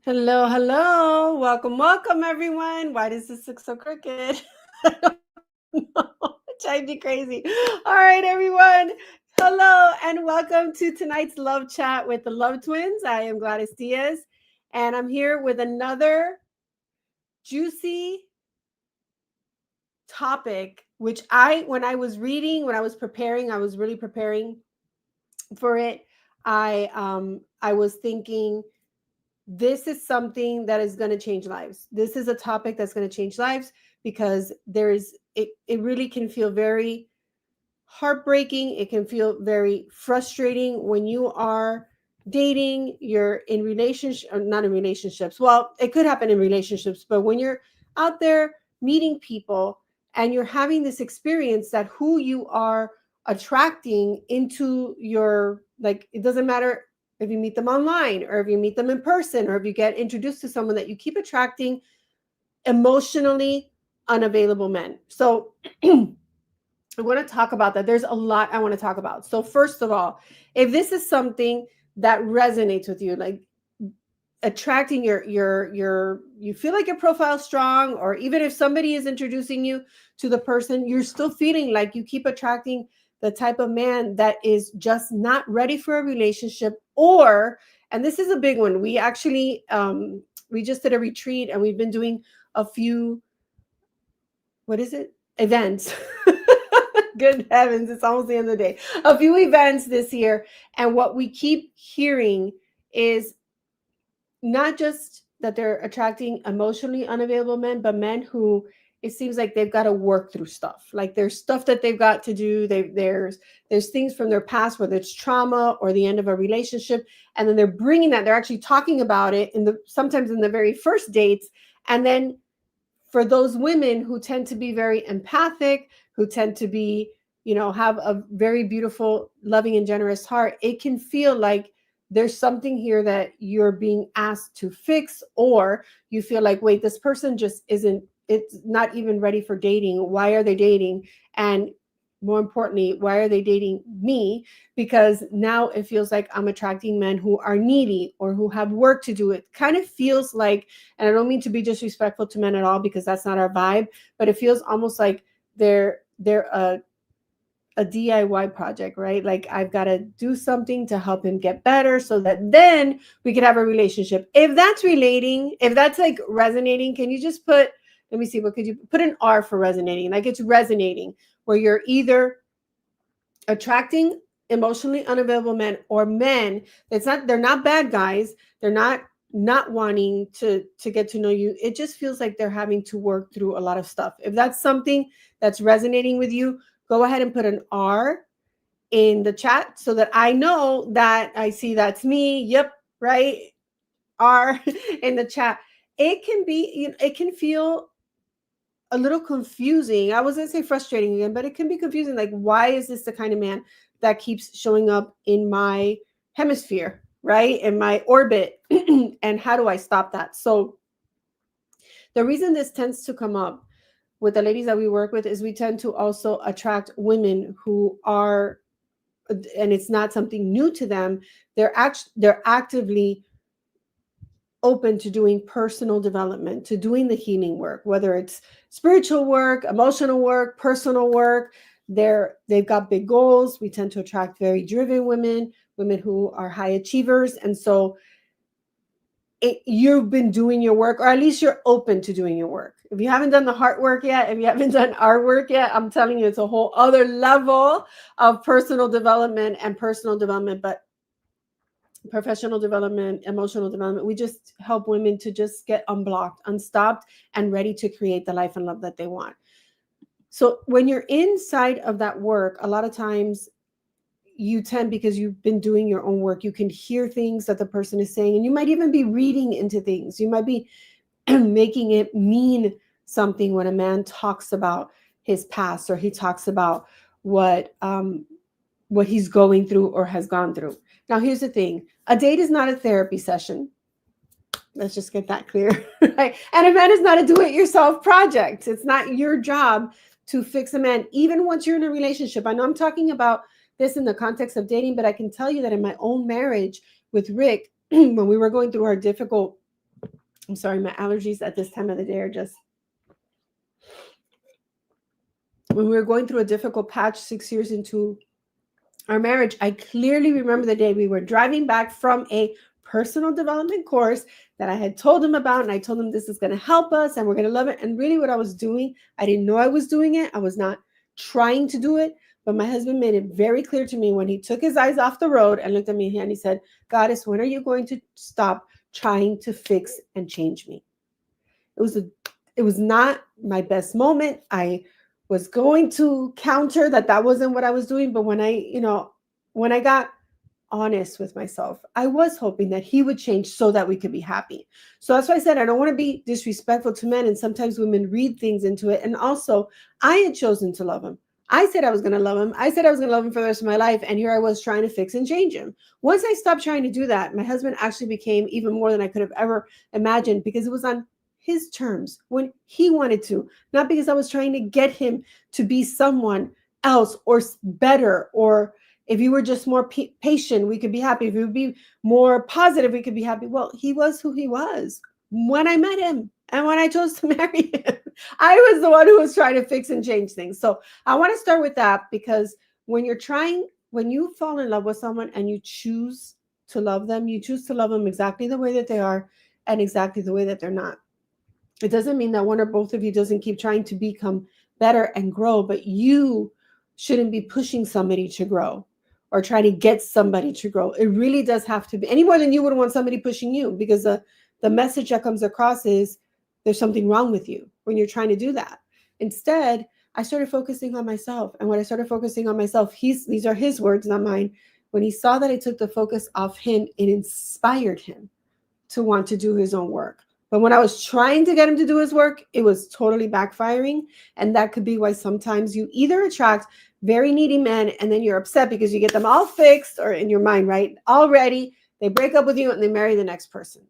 Hello, hello. Welcome, everyone. Why does this look so crooked? I don't know. It drives me crazy. All right, everyone. Hello, and welcome to tonight's Love Chat with the Love Twins. I am Gladys Diaz, and I'm here with another juicy topic, which when I was reading, when I was preparing, I was really preparing for it. I was thinking, this is something that is going to change lives. This is a topic that's going to change lives because it really can feel very heartbreaking. It can feel very frustrating when you are dating, you're in relationship, or not in relationships. Well, it could happen in relationships, but when you're out there meeting people and you're having this experience that who you are attracting into your, like, it doesn't matter if you meet them online or if you meet them in person or if you get introduced to someone, that you keep attracting emotionally unavailable men. So I want to talk about that. There's a lot I want to talk about. So first of all, if this is something that resonates with you, like attracting you feel like your profile's strong, or even if somebody is introducing you to the person, you're still feeling like you keep attracting the type of man that is just not ready for a relationship. Or, and this is a big one, we actually we just did a retreat and we've been doing a few, what is it, events. Good heavens, it's almost the end of the day. A few events this year, and what we keep hearing is not just that they're attracting emotionally unavailable men, but men who, it seems like they've got to work through stuff. Like there's stuff that they've got to do. There's things from their past, whether it's trauma or the end of a relationship, and then they're bringing that. They're actually talking about it sometimes in the very first dates, and then for those women who tend to be very empathic, who tend to be, have a very beautiful, loving, and generous heart, it can feel like there's something here that you're being asked to fix, or you feel like, wait, this person just isn't, it's not even ready for dating. Why are they dating? And more importantly, why are they dating me? Because now it feels like I'm attracting men who are needy or who have work to do. It kind of feels like, and I don't mean to be disrespectful to men at all, because that's not our vibe, but it feels almost like they're a DIY project, right? Like I've got to do something to help him get better so that then we could have a relationship. If that's relating, if that's like resonating, can you just put, let me see, what could you put, an R for resonating? Like it's resonating, where you're either attracting emotionally unavailable men, or men, they're not bad guys, they're not wanting to get to know you. It just feels like they're having to work through a lot of stuff. If that's something that's resonating with you, go ahead and put an R in the chat so that I know that I see that's me. Yep, right. R in the chat. It can be, it can feel a little confusing. I was going to say frustrating again, but it can be confusing. Like, why is this the kind of man that keeps showing up in my hemisphere, right? In my orbit? And how do I stop that? So the reason this tends to come up with the ladies that we work with is we tend to also attract women who are, and it's not something new to them, they're actively open to doing personal development, to doing the healing work, whether it's spiritual work, emotional work, personal work. They've got big goals. We tend to attract very driven women who are high achievers. And so you've been doing your work, or at least you're open to doing your work. If you haven't done the heart work yet, if you haven't done our work yet, I'm telling you, it's a whole other level of personal development, but professional development, emotional development. We just help women to just get unblocked, unstopped, and ready to create the life and love that they want. So when you're inside of that work, a lot of times you tend, because you've been doing your own work, you can hear things that the person is saying, and you might even be reading into things. You might be making it mean something when a man talks about his past, or he talks about what he's going through or has gone through. Now, here's the thing. A date is not a therapy session. Let's just get that clear. Right? And a man is not a do-it-yourself project. It's not your job to fix a man, even once you're in a relationship. I know I'm talking about this in the context of dating, but I can tell you that in my own marriage with Rick, when we were going through our difficult I'm sorry, my allergies at this time of the day are just, when we were going through a difficult patch 6 years into our marriage, I clearly remember the day we were driving back from a personal development course that I had told him about. And I told him this is going to help us and we're going to love it. And really, what I was doing, I didn't know I was doing it. I was not trying to do it. But my husband made it very clear to me when he took his eyes off the road and looked at me and he said, Goddess, when are you going to stop trying to fix and change me? It was a it was not my best moment. I was going to counter that wasn't what I was doing, but when I got honest with myself, I was hoping that he would change so that we could be happy. So that's why I said I don't want to be disrespectful to men, and sometimes women read things into it. And also, I had chosen to love him. I said I was going to love him. I said I was going to love him for the rest of my life, and here I was trying to fix and change him. Once I stopped trying to do that, my husband actually became even more than I could have ever imagined, because it was on his terms when he wanted to, not because I was trying to get him to be someone else or better, or if you were just more patient, we could be happy. If you would be more positive, we could be happy. Well, he was who he was when I met him and when I chose to marry him. I was the one who was trying to fix and change things. So I want to start with that, because when you fall in love with someone and you choose to love them, you choose to love them exactly the way that they are and exactly the way that they're not. It doesn't mean that one or both of you doesn't keep trying to become better and grow, but you shouldn't be pushing somebody to grow or trying to get somebody to grow. It really does have to be, any more than you would want somebody pushing you, because the message that comes across is there's something wrong with you when you're trying to do that. Instead, I started focusing on myself. And when I started focusing on myself, these are his words, not mine. When he saw that I took the focus off him, it inspired him to want to do his own work. But when I was trying to get him to do his work, it was totally backfiring. And that could be why sometimes you either attract very needy men and then you're upset because you get them all fixed, or in your mind, right? Already, they break up with you and they marry the next person,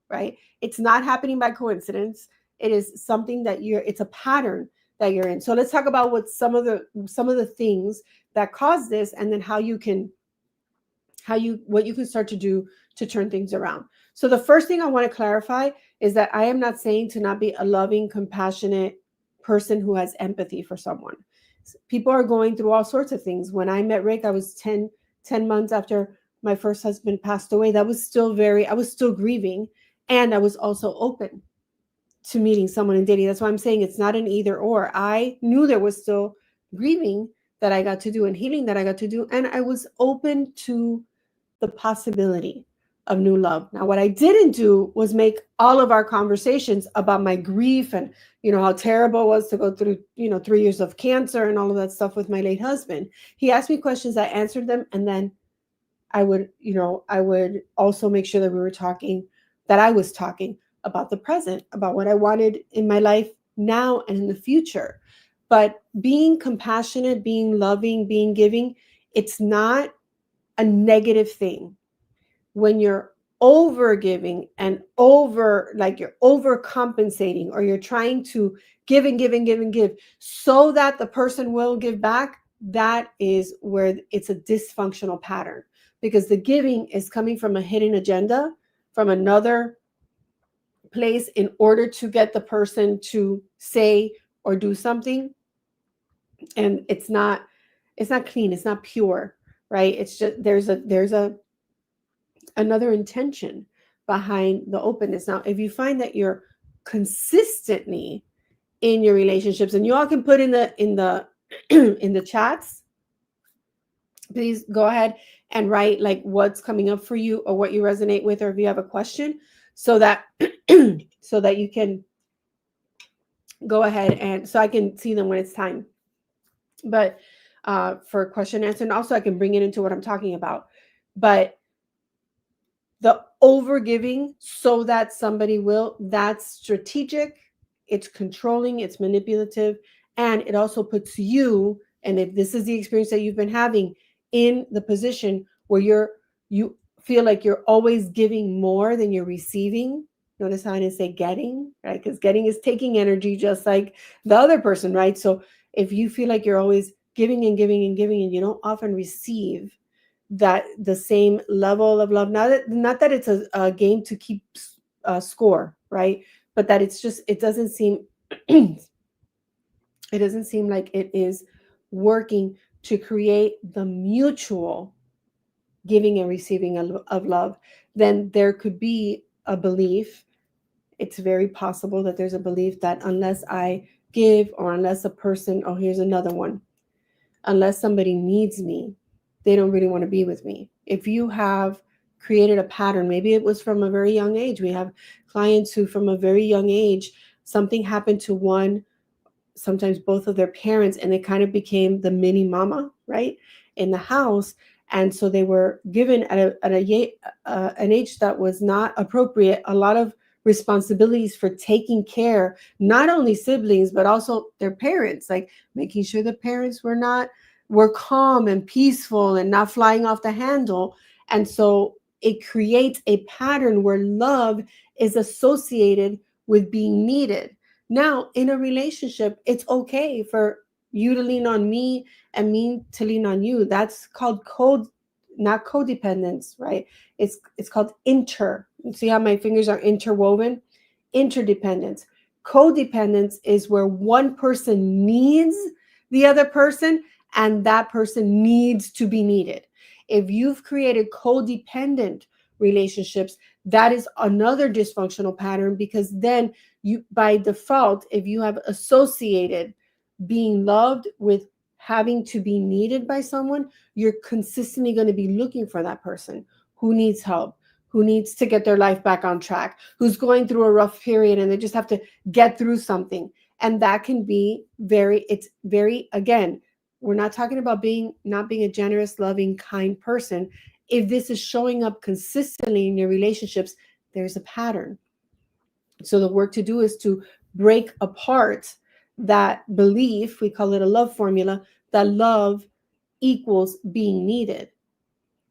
right? It's not happening by coincidence. It is something that it's a pattern that you're in. So let's talk about what some of the things that cause this, and then what you can start to do to turn things around. So the first thing I want to clarify is that I am not saying to not be a loving, compassionate person who has empathy for someone. People are going through all sorts of things. When I met Rick, I was 10 months after my first husband passed away. I was still grieving, and I was also open to meeting someone and dating. That's why I'm saying it's not an either or. I knew there was still grieving that I got to do and healing that I got to do, and I was open to the possibility of new love. Now, what I didn't do was make all of our conversations about my grief and, how terrible it was to go through, 3 years of cancer and all of that stuff with my late husband. He asked me questions, I answered them, and then I would also make sure that I was talking about the present, about what I wanted in my life now and in the future. But being compassionate, being loving, being giving, it's not a negative thing. When you're over giving and you're overcompensating, or you're trying to give and give and give and give so that the person will give back, that is where it's a dysfunctional pattern, because the giving is coming from a hidden agenda, from another place, in order to get the person to say or do something. And it's not clean, it's not pure, right? It's just there's another intention behind the openness. Now, if you find that you're consistently in your relationships, and you all can put in the in the chats, please go ahead and write like what's coming up for you, or what you resonate with, or if you have a question, so that so that you can go ahead, and so I can see them when it's time. But for question and answer, and also I can bring it into what I'm talking about. But the overgiving so that somebody will, that's strategic, it's controlling, it's manipulative, and it also puts you, and if this is the experience that you've been having, in the position where you feel like you're always giving more than you're receiving. Notice how I didn't say getting, right? Because getting is taking energy just like the other person, right? So if you feel like you're always giving and giving and giving, and you don't often receive that the same level of love, not that it's a game to keep score, right? But that it's just, it doesn't seem it doesn't seem like it is working to create the mutual giving and receiving of love. Then there could be a belief, it's very possible that there's a belief that unless I give, or unless a person, oh, here's another one, unless somebody needs me, they don't really want to be with me. If you have created a pattern, maybe it was from a very young age. We have clients who, from a very young age, something happened to one, sometimes both of their parents, and they kind of became the mini mama, right, in the house. And so they were given an age that was not appropriate, a lot of responsibilities for taking care, not only siblings but also their parents, like making sure the parents were calm and peaceful and not flying off the handle. And so it creates a pattern where love is associated with being needed. Now, in a relationship, it's okay for you to lean on me and me to lean on you. That's called not codependence, right? It's called See how my fingers are interwoven? Interdependence. Codependence is where one person needs the other person, and that person needs to be needed. If you've created codependent relationships, that is another dysfunctional pattern, because then you, by default, if you have associated being loved with having to be needed by someone, you're consistently going to be looking for that person who needs help, who needs to get their life back on track, who's going through a rough period and they just have to get through something. And that can be it's very, again, we're not talking about not being a generous, loving, kind person. If this is showing up consistently in your relationships, there's a pattern. So the work to do is to break apart that belief, we call it a love formula, that love equals being needed.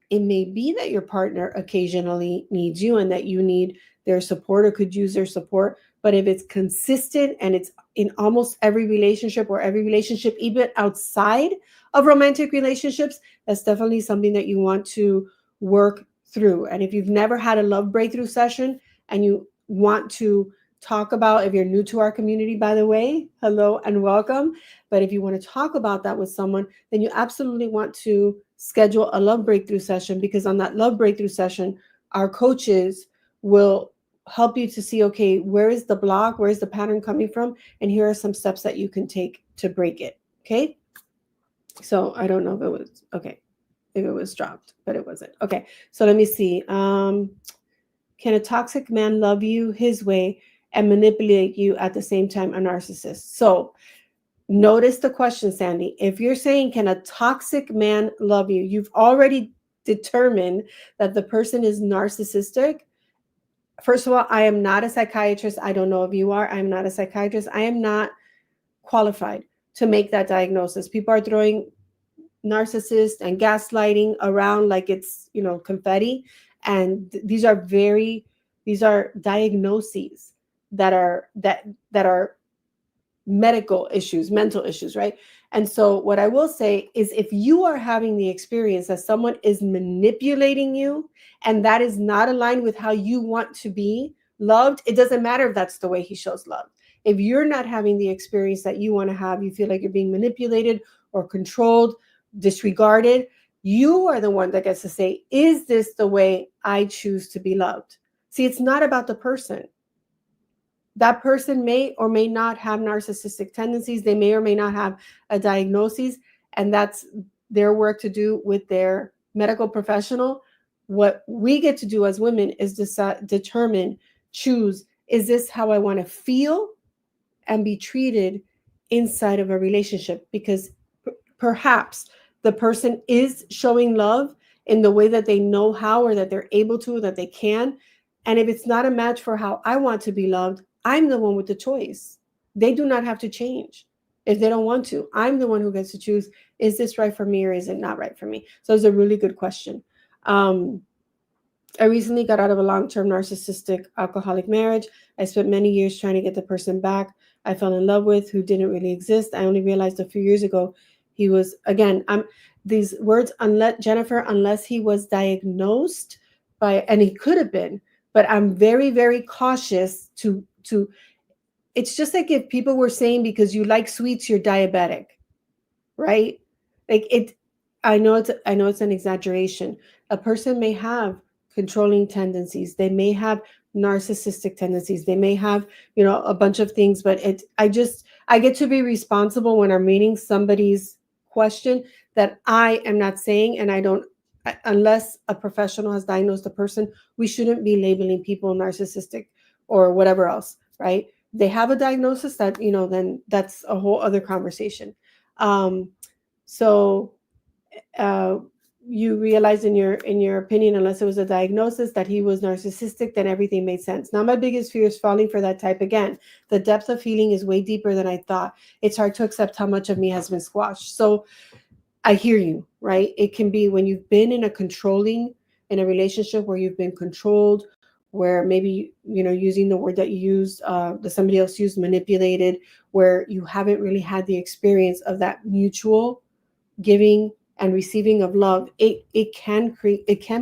It may be that your partner occasionally needs you and that you need their support or could use their support. But if it's consistent and it's in almost every relationship, or every relationship, even outside of romantic relationships, that's definitely something that you want to work through. And if you've never had a love breakthrough session and you want to talk about, if you're new to our community, by the way, hello and welcome. But if you want to talk about that with someone, then you absolutely want to schedule a love breakthrough session, because on that love breakthrough session, our coaches will help you to see, okay, where is the block? Where is the pattern coming from? And here are some steps that you can take to break it. Okay. So I don't know if it was, okay, if it was dropped, but it wasn't. Okay. So let me see. Can a toxic man love you his way and manipulate you at the same time, a narcissist? So notice the question, Sandy. If you're saying, can a toxic man love you? You've already determined that the person is narcissistic. First of all, I am not a psychiatrist. I don't know if you are. I'm not a psychiatrist. I am not qualified to make that diagnosis. People are throwing narcissist and gaslighting around like it's, confetti. And these are diagnoses that are medical issues, mental issues, right? And so what I will say is, if you are having the experience that someone is manipulating you and that is not aligned with how you want to be loved, it doesn't matter if that's the way he shows love. If you're not having the experience that you want to have, you feel like you're being manipulated or controlled, disregarded, you are the one that gets to say, is this the way I choose to be loved? See, it's not about the person. That person may or may not have narcissistic tendencies. They may or may not have a diagnosis, and that's their work to do with their medical professional. What we get to do as women is determine, choose, is this how I want to feel and be treated inside of a relationship? Because perhaps the person is showing love in the way that they know how, or that they're able to, or that they can. And if it's not a match for how I want to be loved, I'm the one with the choice. They do not have to change if they don't want to. I'm the one who gets to choose, is this right for me or is it not right for me? So it's a really good question. I recently got out of a long-term narcissistic alcoholic marriage. I spent many years trying to get the person back I fell in love with, who didn't really exist. I only realized a few years ago he was, again, these words, unless he was diagnosed by, and he could have been, but I'm very, very cautious to it's just like if people were saying because you like sweets, you're diabetic, right? Like it, I know it's an exaggeration. A person may have controlling tendencies. They may have narcissistic tendencies. They may have, a bunch of things, but I get to be responsible when I'm reading somebody's question that I am not saying, and I don't, unless a professional has diagnosed a person, we shouldn't be labeling people narcissistic or whatever else, right? They have a diagnosis that, then that's a whole other conversation. Um, so uh, you realize in your opinion, unless it was a diagnosis that he was narcissistic, then everything made sense. Now my biggest fear is falling for that type again. The depth of healing is way deeper than I thought. It's hard to accept how much of me has been squashed. So I hear you, right? It can be when you've been in a relationship where you've been controlled, where maybe, using the word that you used, that somebody else used, manipulated, where you haven't really had the experience of that mutual giving and receiving of love. It can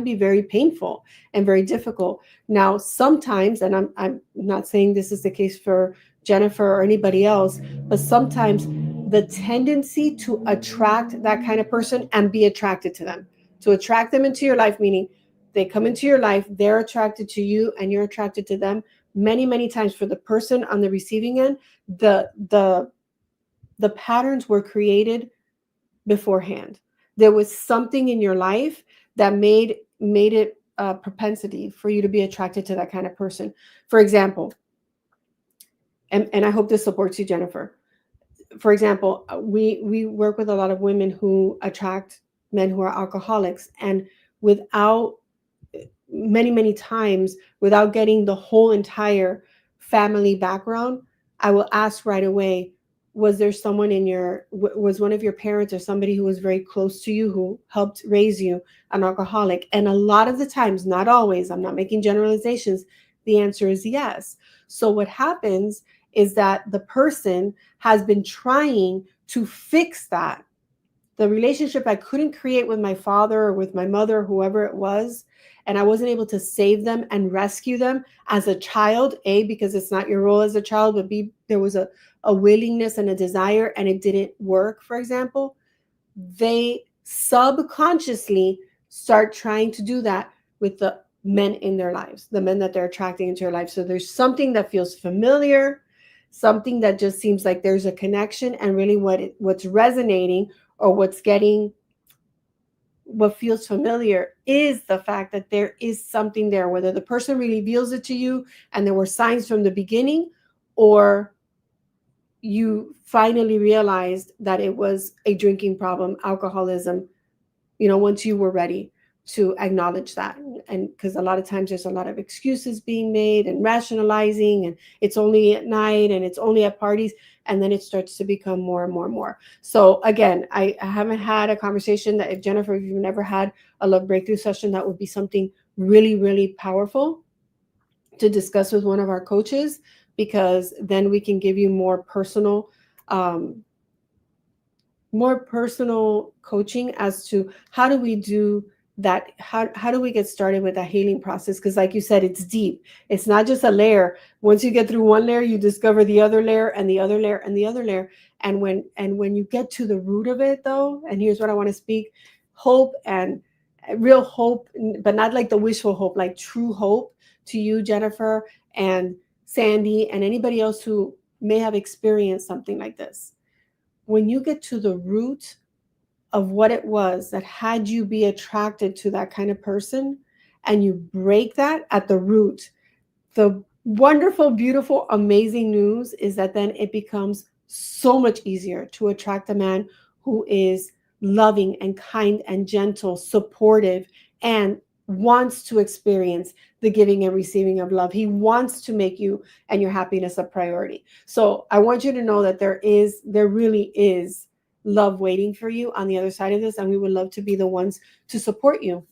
be very painful and very difficult. Now sometimes, and I'm not saying this is the case for Jennifer or anybody else, but sometimes the tendency to attract that kind of person and be attracted to them, to attract them into your life, meaning they come into your life, they're attracted to you and you're attracted to them. Many times for the person on the receiving end, the patterns were created beforehand. There was something in your life that made it a propensity for you to be attracted to that kind of person. For example, and I hope this supports you, Jennifer. For example, we work with a lot of women who attract men who are alcoholics, and without many times, without getting the whole entire family background, I will ask right away, was there someone was one of your parents or somebody who was very close to you who helped raise you an alcoholic? And a lot of the times, not always, I'm not making generalizations, the answer is yes. So what happens is that the person has been trying to fix that, the relationship I couldn't create with my father or with my mother, or whoever it was, and I wasn't able to save them and rescue them as a child, A, because it's not your role as a child, but B, there was a willingness and a desire and it didn't work, for example. They subconsciously start trying to do that with the men in their lives, the men that they're attracting into their life. So there's something that feels familiar, something that just seems like there's a connection, and really what's resonating, or what feels familiar, is the fact that there is something there, whether the person really reveals it to you and there were signs from the beginning, or you finally realized that it was a drinking problem, alcoholism, once you were ready to acknowledge that. And because a lot of times there's a lot of excuses being made and rationalizing, and it's only at night and it's only at parties, and then it starts to become more and more and more. So again, I haven't had a conversation that, if Jennifer, if you've never had a love breakthrough session, that would be something really powerful to discuss with one of our coaches, because then we can give you um, more personal coaching as to how do we do that, how do we get started with that healing process, because like you said, it's deep. It's not just a layer. Once you get through one layer, you discover the other layer and the other layer and the other layer. And when you get to the root of it, though, and here's what I want to speak: hope, and real hope, but not like the wishful hope, like true hope, to you, Jennifer, and Sandy, and anybody else who may have experienced something like this. When you get to the root of what it was that had you be attracted to that kind of person, and you break that at the root, the wonderful, beautiful, amazing news is that then it becomes so much easier to attract a man who is loving and kind and gentle, supportive, and wants to experience the giving and receiving of love. He wants to make you and your happiness a priority. So I want you to know that there really is love waiting for you on the other side of this, and we would love to be the ones to support you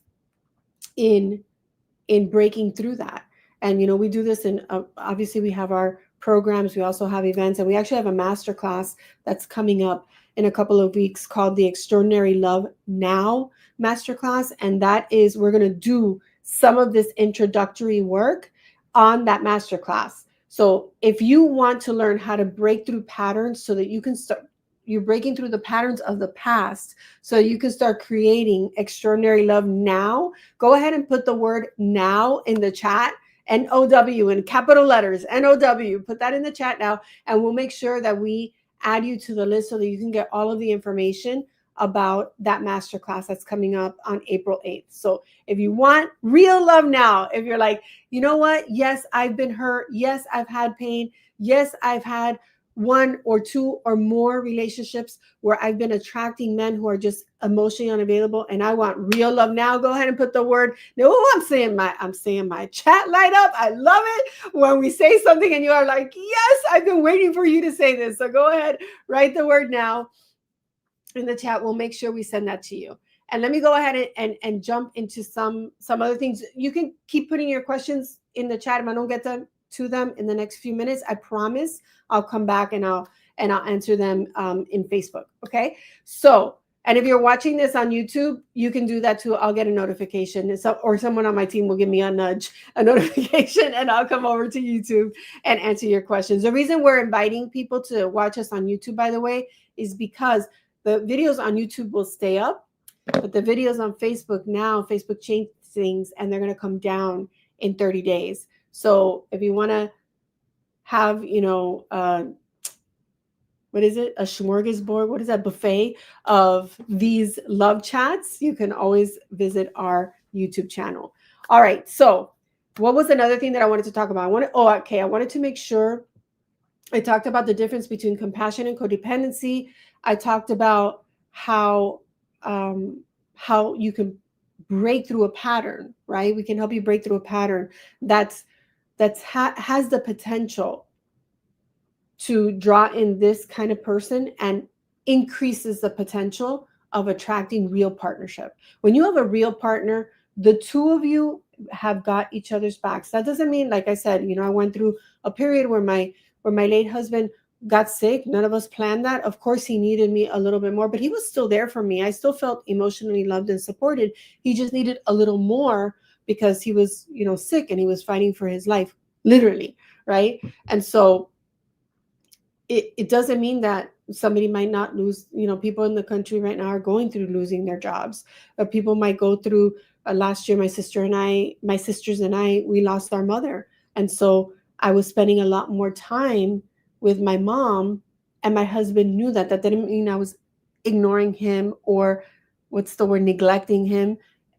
in breaking through that. And we do this in obviously we have our programs, we also have events, and we actually have a master class that's coming up in a couple of weeks called the Extraordinary Love Now Masterclass. And that is, we're going to do some of this introductory work on that masterclass. So if you want to learn how to break through patterns so that you can start, you're breaking through the patterns of the past so you can start creating extraordinary love now, go ahead and put the word now in the chat. NOW in capital letters, NOW, put that in the chat now, and we'll make sure that we add you to the list so that you can get all of the information about that masterclass that's coming up on April 8th. So if you want real love now, if you're like, you know what? Yes, I've been hurt. Yes, I've had pain. Yes, I've had one or two or more relationships where I've been attracting men who are just emotionally unavailable, and I want real love now. Go ahead and put the word. No, I'm saying my chat light up. I love it when we say something and you are like, yes, I've been waiting for you to say this. So go ahead, write the word now in the chat. We'll make sure we send that to you. And let me go ahead and jump into some other things. You can keep putting your questions in the chat. If I don't get to them in the next few minutes, I promise I'll come back and I'll answer them in Facebook. Okay. So, and if you're watching this on YouTube, you can do that too. I'll get a notification, or someone on my team will give me a nudge, a notification, and I'll come over to YouTube and answer your questions. The reason we're inviting people to watch us on YouTube, by the way, is because the videos on YouTube will stay up, but the videos on Facebook now, Facebook changed things and they're going to come down in 30 days. So if you want to have, what is it? A smorgasbord? What is that? Buffet of these love chats? You can always visit our YouTube channel. All right. So what was another thing that I wanted to talk about? I wanted to make sure I talked about the difference between compassion and codependency. I talked about how you can break through a pattern, right? We can help you break through a pattern has the potential to draw in this kind of person and increases the potential of attracting real partnership. When you have a real partner, the two of you have got each other's backs. That doesn't mean, like I said, I went through a period where my late husband got sick. None of us planned that. Of course, he needed me a little bit more, but he was still there for me. I still felt emotionally loved and supported. He just needed a little more because he was, sick and he was fighting for his life, literally, right? And so it doesn't mean that somebody might not lose, people in the country right now are going through losing their jobs. Or people might go through, last year, my sisters and I, we lost our mother. And so I was spending a lot more time with my mom, and my husband knew that. That didn't mean I was ignoring him or neglecting him.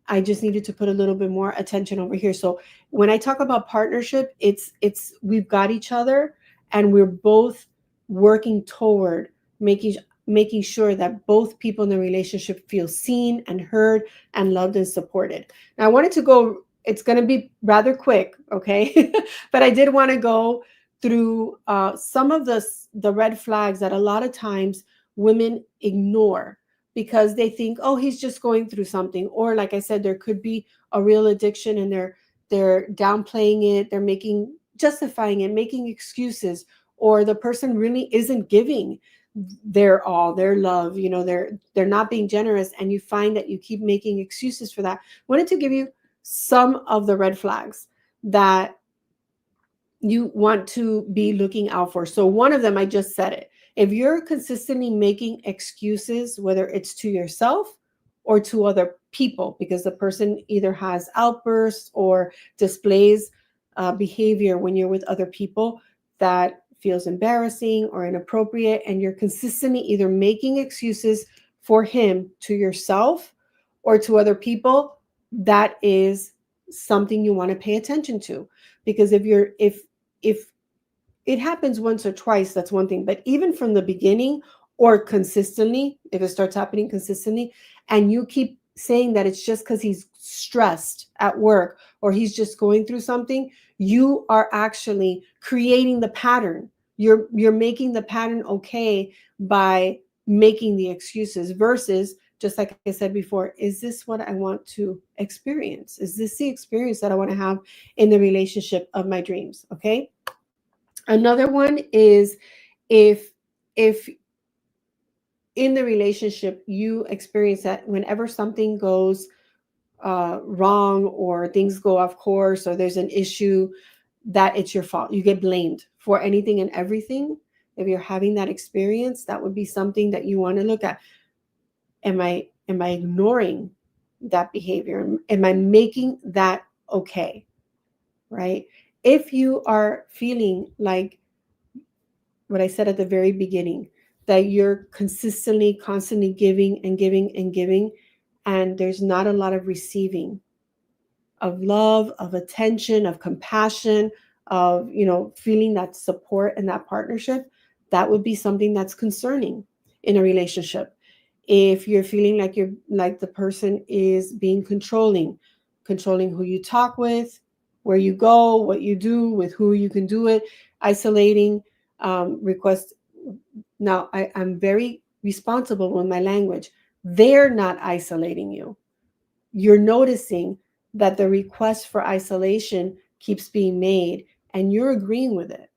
I just needed to put a little bit more attention over here. So when I talk about partnership, it's we've got each other and we're both working toward making sure that both people in the relationship feel seen and heard and loved and supported. Now I wanted to go, it's going to be rather quick, okay? But I did want to go through some of the red flags that a lot of times women ignore because they think, oh, he's just going through something. Or like I said, there could be a real addiction and they're downplaying it, they're justifying it, making excuses, or the person really isn't giving their all, their love, they're not being generous, and you find that you keep making excuses for that. I wanted to give you some of the red flags that you want to be looking out for. So one of them, I just said it. If you're consistently making excuses, whether it's to yourself or to other people, because the person either has outbursts or displays behavior when you're with other people that feels embarrassing or inappropriate, and you're consistently either making excuses for him to yourself or to other people, that is something you want to pay attention to. Because if it happens once or twice, that's one thing. But even from the beginning or consistently, if it starts happening consistently, and you keep saying that it's just because he's stressed at work or he's just going through something, you are actually creating the pattern. You're making the pattern okay by making the excuses versus, just like I said before, is this what I want to experience? Is this the experience that I want to have in the relationship of my dreams? Okay. Another one is if in the relationship you experience that whenever something goes wrong, or things go off course, or there's an issue, that it's your fault. You get blamed for anything and everything. If you're having that experience, that would be something that you want to look at. Am I ignoring that behavior? Am I making that okay? Right? If you are feeling like what I said at the very beginning, that you're consistently, constantly giving and giving and giving, and there's not a lot of receiving of love, of attention, of compassion, of, feeling that support and that partnership, that would be something that's concerning in a relationship. If you're feeling like the person is being controlling who you talk with, where you go, what you do, with who you can do it, isolating, request. Now, I'm very responsible with my language. They're not isolating you. You're noticing that the request for isolation keeps being made, and you're agreeing with it.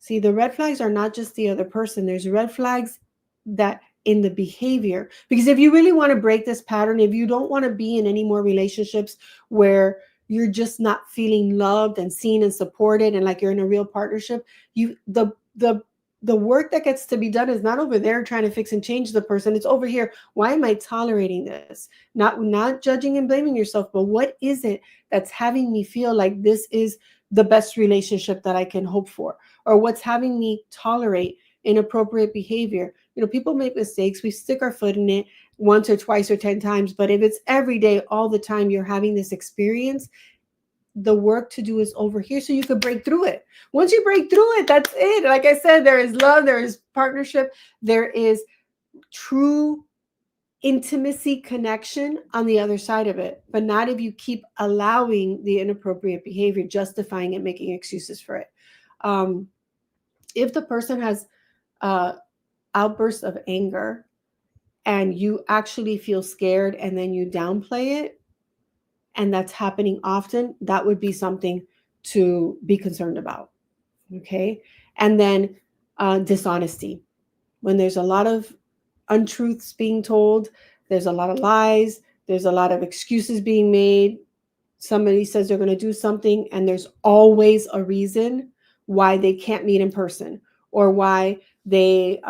See, the red flags are not just the other person. There's red flags that in the behavior. Because if you really want to break this pattern, if you don't want to be in any more relationships where you're just not feeling loved and seen and supported and like you're in a real partnership, the work that gets to be done is not over there trying to fix and change the person. It's over here. Why am I tolerating this? Not judging and blaming yourself, but what is it that's having me feel like this is the best relationship that I can hope for? Or what's having me tolerate inappropriate behavior? People make mistakes. We stick our foot in it once or twice or 10 times. But if it's every day, all the time, you're having this experience, the work to do is over here so you could break through it. Once you break through it, that's it. Like I said, there is love, there is partnership, there is true intimacy, connection on the other side of it. But not if you keep allowing the inappropriate behavior, justifying it, making excuses for it. If the person has outbursts of anger and you actually feel scared and then you downplay it, and that's happening often, that would be something to be concerned about. Okay. And then dishonesty. When there's a lot of untruths being told, there's a lot of lies, there's a lot of excuses being made. Somebody says they're going to do something, and there's always a reason why they can't meet in person, or why they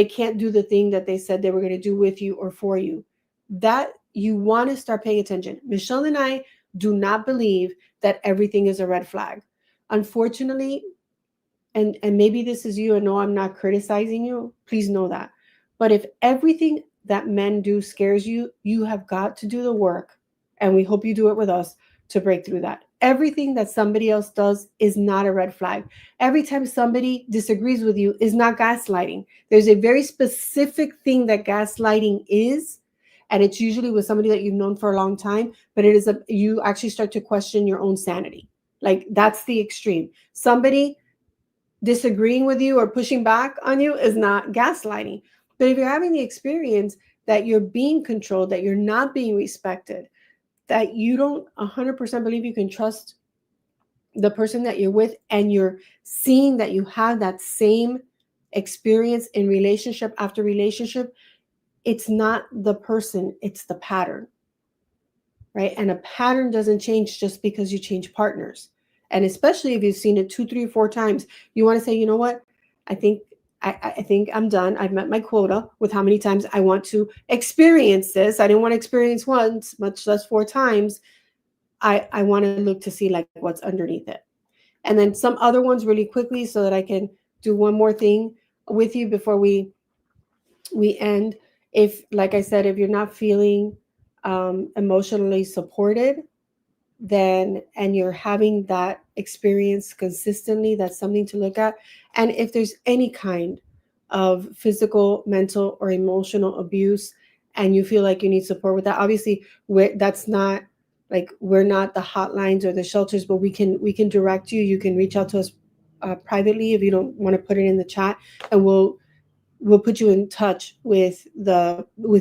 can't do the thing that they said they were going to do with you or for you. That you want to start paying attention. Michelle and I do not believe that everything is a red flag. Unfortunately, and maybe this is you, and no, I'm not criticizing you. Please know that. But if everything that men do scares you, you have got to do the work, and we hope you do it with us, to break through that. Everything that somebody else does is not a red flag. Every time somebody disagrees with you is not gaslighting. There's a very specific thing that gaslighting is, and it's usually with somebody that you've known for a long time, but it is you actually start to question your own sanity. Like, that's the extreme. Somebody disagreeing with you or pushing back on you is not gaslighting. But if you're having the experience that you're being controlled, that you're not being respected, that you don't 100% believe you can trust the person that you're with, and you're seeing that you have that same experience in relationship after relationship, it's not the person, it's the pattern, right? And a pattern doesn't change just because you change partners. And especially if you've seen it 2, 3, 4 times, you want to say, you know what? I think I'm done. I've met my quota with how many times I want to experience this. I didn't want to experience once, much less 4 times. I want to look to see like what's underneath it. And then some other ones really quickly, so that I can do one more thing with you before we end. If, like I said, if you're not feeling emotionally supported, then, and you're having that experience consistently, that's something to look at. And if there's any kind of physical, mental, or emotional abuse, and you feel like you need support with that, obviously that's not like, we're not the hotlines or the shelters, but we can direct you. You can reach out to us privately if you don't want to put it in the chat, and we'll put you in touch with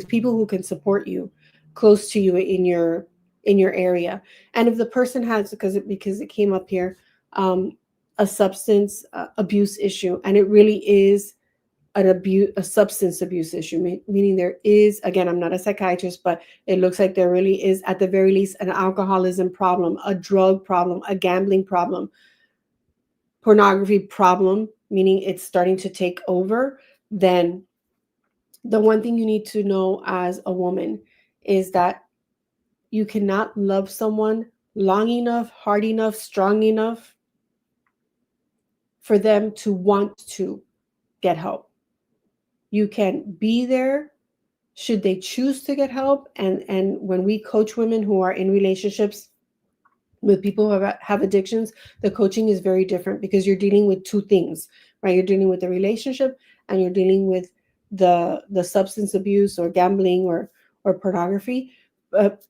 people who can support you close to you in your area. And if the person has, because it came up here, a substance abuse issue, and it really is a substance abuse issue, meaning there is, again, I'm not a psychiatrist, but it looks like there really is, at the very least, an alcoholism problem, a drug problem, a gambling problem, pornography problem, meaning it's starting to take over, then the one thing you need to know as a woman is that you cannot love someone long enough, hard enough, strong enough for them to want to get help. You can be there should they choose to get help. And when we coach women who are in relationships with people who have addictions, the coaching is very different because you're dealing with two things, right? You're dealing with the relationship and you're dealing with the substance abuse or gambling or pornography.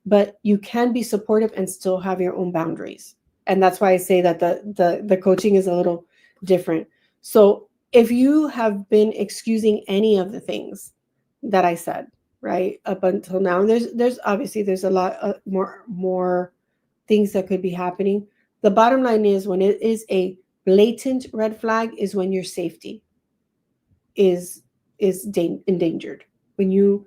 But you can be supportive and still have your own boundaries. And that's why I say that the coaching is a little different. So if you have been excusing any of the things that I said, right, up until now, and there's obviously there's a lot more things that could be happening. The bottom line is, when it is a blatant red flag, is when your safety is endangered. When you,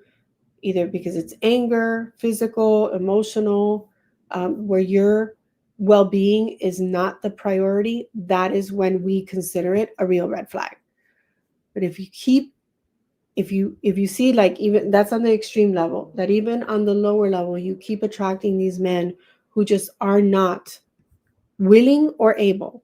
either because it's anger, physical, emotional, where your well-being is not the priority, that is when we consider it a real red flag. But if you see, like, even that's on the extreme level, that even on the lower level you keep attracting these men who just are not willing or able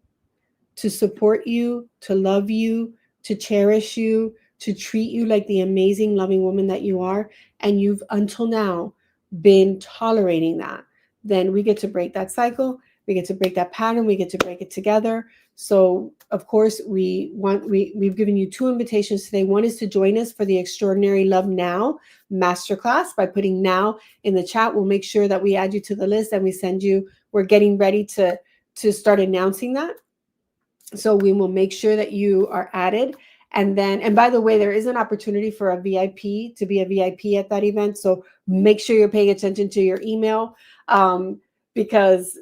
to support you, to love you, to cherish you, to treat you like the amazing, loving woman that you are, and you've until now been tolerating that, then we get to break that cycle. We get to break that pattern. We get to break it together. So, of course, we've given you two invitations today. One is to join us for the Extraordinary Love Now Masterclass by putting now in the chat. We'll make sure that we add you to the list and we send you. We're getting ready to start announcing that. So we will make sure that you are added. And by the way, there is an opportunity for a VIP to be a VIP at that event. So make sure you're paying attention to your email, because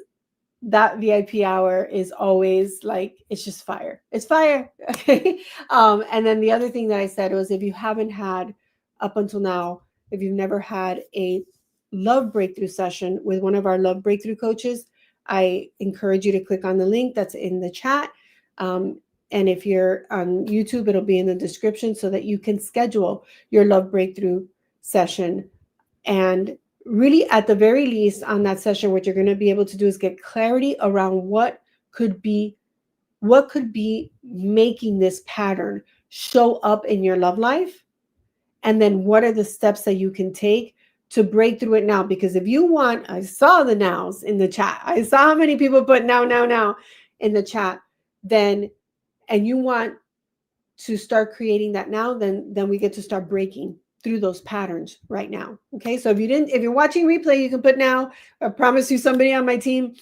that VIP hour is always like, it's just fire. It's fire. Okay. And then the other thing that I said was, if you haven't had up until now, if you've never had a love breakthrough session with one of our love breakthrough coaches, I encourage you to click on the link that's in the chat. And if you're on YouTube, it'll be in the description so that you can schedule your love breakthrough session. And really, at the very least, on that session, what you're going to be able to do is get clarity around what could be making this pattern show up in your love life. And then what are the steps that you can take to break through it now? Because if you want, I saw the nows in the chat. I saw how many people put now in the chat. Then, and you want to start creating that now, then we get to start breaking through those patterns right now. Okay. So if you're watching replay, you can put now. I promise you somebody on my team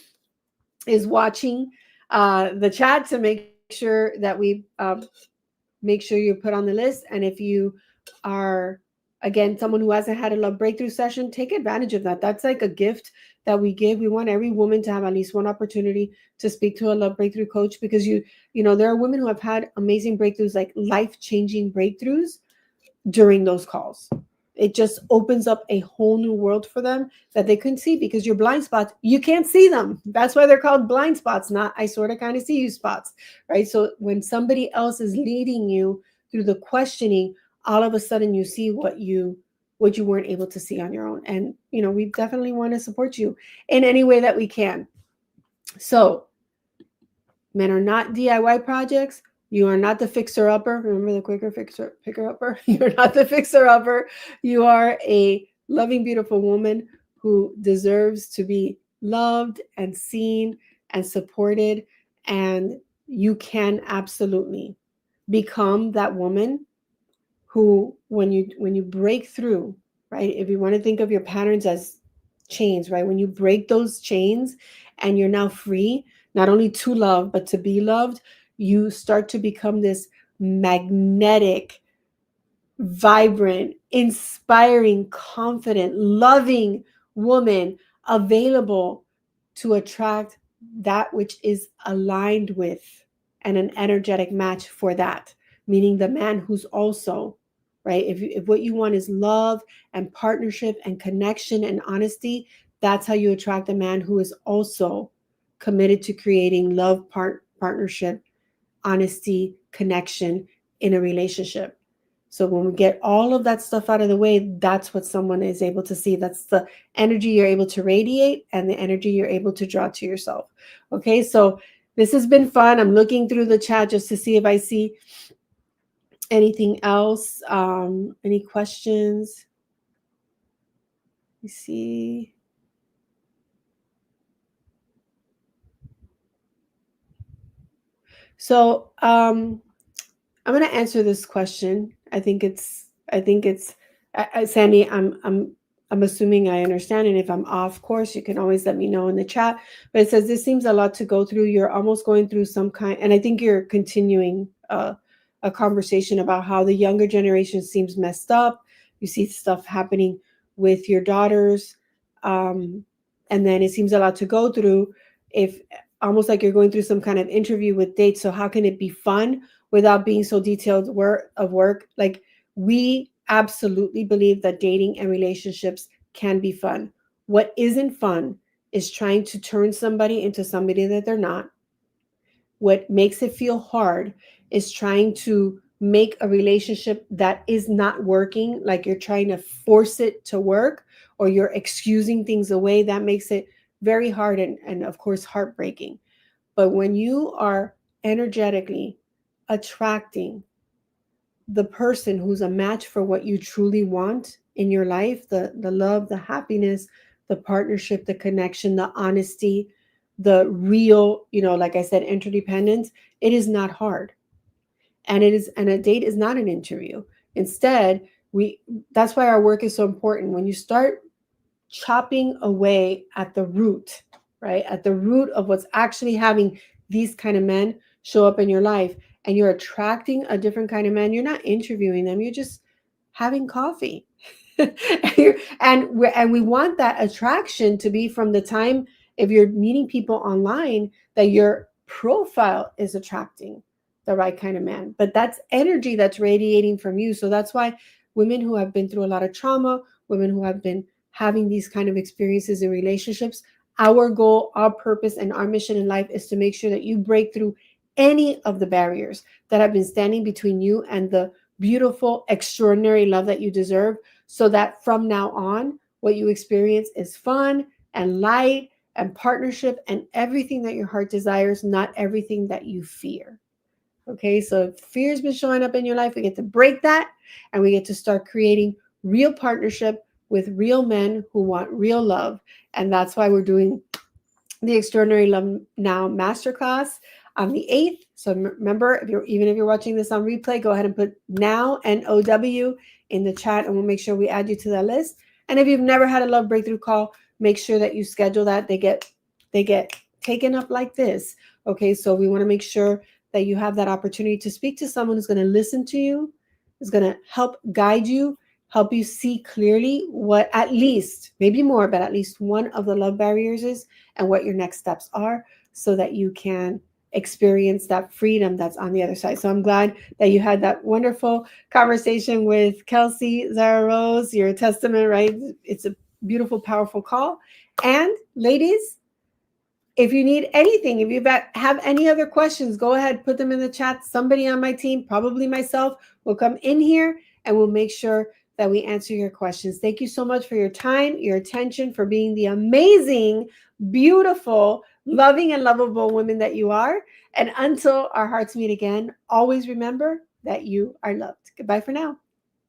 is watching the chat to make sure that we make sure you're put on the list. And if you are, again, someone who hasn't had a love breakthrough session, take advantage of that. That's like a gift that we give. We want every woman to have at least one opportunity to speak to a love breakthrough coach, because you know, there are women who have had amazing breakthroughs, like life-changing breakthroughs during those calls. It just opens up a whole new world for them that they couldn't see, because your blind spots, you can't see them. That's why they're called blind spots, not I sort of kind of see you spots, right? So when somebody else is leading you through the questioning, all of a sudden you see what you weren't able to see on your own. And, you know, we definitely want to support you in any way that we can. So men are not DIY projects. You are not the fixer-upper. Remember the quicker picker-upper? You're not the fixer-upper. You are a loving, beautiful woman who deserves to be loved and seen and supported. And you can absolutely become that woman who, when you break through, right? If you want to think of your patterns as chains, right? When you break those chains and you're now free, not only to love, but to be loved, you start to become this magnetic, vibrant, inspiring, confident, loving woman, available to attract that which is aligned with and an energetic match for that. meaning the man who's also, right? If what you want is love and partnership and connection and honesty, that's how you attract a man who is also committed to creating love, partnership, honesty, connection in a relationship. So when we get all of that stuff out of the way, that's what someone is able to see. That's the energy you're able to radiate and the energy you're able to draw to yourself. Okay, so this has been fun. I'm looking through the chat just to see if I see anything else. Any questions? Let me see. So I'm going to answer this question. I think it's Sandy, I'm assuming I understand, and if I'm off course, you can always let me know in the chat. But it says this seems a lot to go through. You're almost going through some kind, and I think you're continuing a conversation about how the younger generation seems messed up. You see stuff happening with your daughters, and then it seems a lot to go through. If almost like you're going through some kind of interview with dates, so how can it be fun without being so detailed work? Like, we absolutely believe that dating and relationships can be fun. What isn't fun is trying to turn somebody into somebody that they're not. What makes it feel hard is trying to make a relationship that is not working, like you're trying to force it to work or you're excusing things away. That makes it very hard and of course heartbreaking. But when you are energetically attracting the person who's a match for what you truly want in your life, the love, the happiness, the partnership, the connection, the honesty, the real, like I said, interdependence, it is not hard. And a date is not an interview. Instead, we that's why our work is so important. When you start chopping away at the root, right? At the root of what's actually having these kind of men show up in your life, and you're attracting a different kind of man. You're not interviewing them, you're just having coffee. And we want that attraction to be from the time, if you're meeting people online, that your profile is attracting the right kind of man. But that's energy that's radiating from you. So that's why women who have been through a lot of trauma, women who have been having these kind of experiences in relationships, our goal, our purpose, and our mission in life is to make sure that you break through any of the barriers that have been standing between you and the beautiful, extraordinary love that you deserve, so that from now on, what you experience is fun and light and partnership and everything that your heart desires, not everything that you fear. Okay, so if fear's been showing up in your life, we get to break that and we get to start creating real partnership with real men who want real love. And that's why we're doing the Extraordinary Love Now Masterclass on the 8th. So remember, if you're watching this on replay, go ahead and put now, NOW, in the chat, and we'll make sure we add you to that list. And if you've never had a love breakthrough call, make sure that you schedule that. They get taken up like this. Okay, so we want to make sure that you have that opportunity to speak to someone who's going to listen to you, is going to help guide you, help you see clearly what, at least, maybe more, but at least one of the love barriers is, and what your next steps are, so that you can experience that freedom that's on the other side. So I'm glad that you had that wonderful conversation with Kelsey Zara Rose. You're a testament, right? It's a beautiful, powerful call. And ladies, if you need anything, if you have any other questions, go ahead, put them in the chat. Somebody on my team, probably myself, will come in here and we'll make sure that we answer your questions. Thank you so much for your time, your attention, for being the amazing, beautiful, loving, and lovable women that you are. And until our hearts meet again, always remember that you are loved. Goodbye for now.